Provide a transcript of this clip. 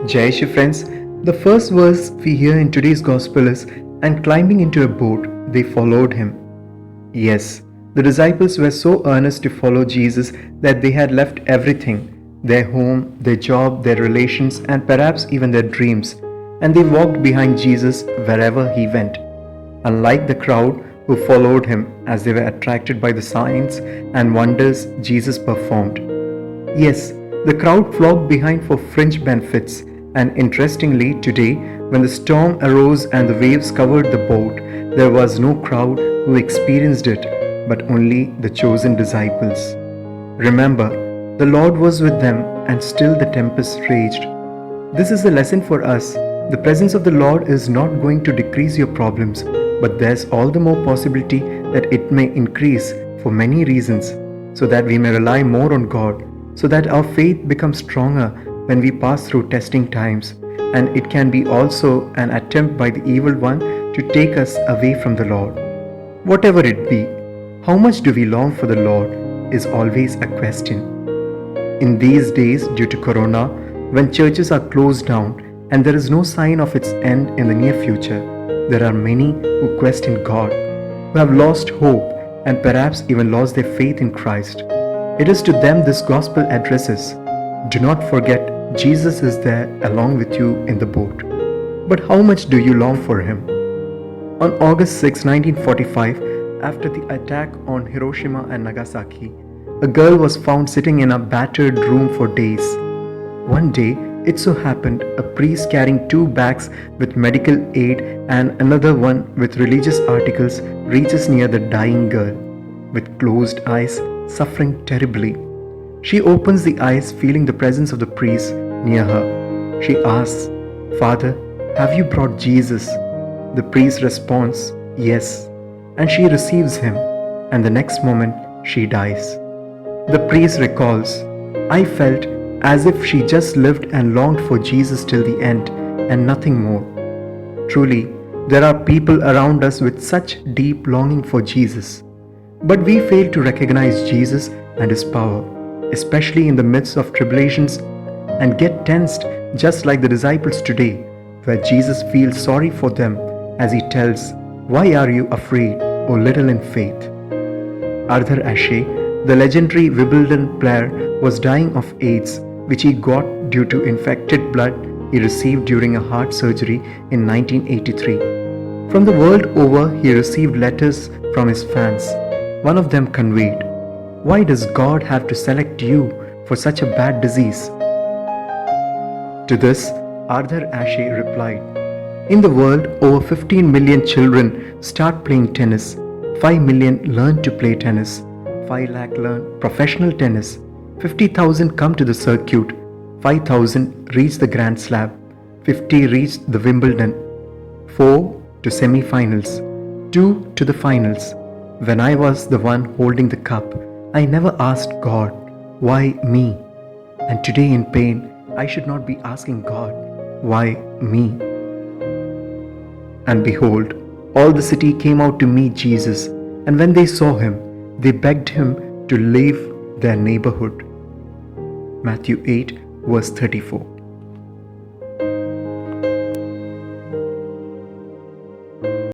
Jai Shri friends, the first verse we hear in today's gospel is, "And climbing into a boat, they followed him." Yes, the disciples were so earnest to follow Jesus that they had left everything, their home, their job, their relations, and perhaps even their dreams, and they walked behind Jesus wherever he went. Unlike the crowd who followed him as they were attracted by the signs and wonders Jesus performed. Yes, the crowd flocked behind for fringe benefits, and interestingly, today, when the storm arose and the waves covered the boat, there was no crowd who experienced it, but only the chosen disciples. Remember, the Lord was with them, and still the tempest raged. This is a lesson for us. The presence of the Lord is not going to decrease your problems, but there's all the more possibility that it may increase for many reasons, so that we may rely more on God, so that our faith becomes stronger when we pass through testing times, and it can be also an attempt by the evil one to take us away from the Lord. Whatever it be, how much do we long for the Lord is always a question. In these days, due to Corona, when churches are closed down and there is no sign of its end in the near future, there are many who question God, who have lost hope and perhaps even lost their faith in Christ. It is to them this gospel addresses. Do not forget, Jesus is there along with you in the boat. But how much do you long for him? On August 6, 1945, after the attack on Hiroshima and Nagasaki, a girl was found sitting in a battered room for days. One day, it so happened a priest carrying 2 bags with medical aid and another one with religious articles reaches near the dying girl. With closed eyes, suffering terribly, she opens the eyes, feeling the presence of the priest near her. She asks, "Father, have you brought Jesus?" The priest responds, "Yes," and she receives him, and the next moment she dies. The priest recalls, "I felt as if she just lived and longed for Jesus till the end and nothing more." Truly, there are people around us with such deep longing for Jesus, but we fail to recognize Jesus and his power, especially in the midst of tribulations, and get tensed just like the disciples today, where Jesus feels sorry for them as he tells, "Why are you afraid, O little in faith?" Arthur Ashe, the legendary Wimbledon player, was dying of AIDS, which he got due to infected blood he received during a heart surgery in 1983. From the world over, he received letters from his fans. One of them conveyed, "Why does God have to select you for such a bad disease?" To this, Arthur Ashe replied, "In the world, over 15 million children start playing tennis, 5 million learn to play tennis, 5 lakh learn professional tennis, 50,000 come to the circuit, 5,000 reach the Grand Slam, 50 reach the Wimbledon, 4 to semi-finals, 2 to the finals. When I was the one holding the cup, I never asked God, 'Why me?' And today in pain, I should not be asking God, 'Why me?'" And behold, all the city came out to meet Jesus, and when they saw him, they begged him to leave their neighborhood. Matthew 8, verse 34.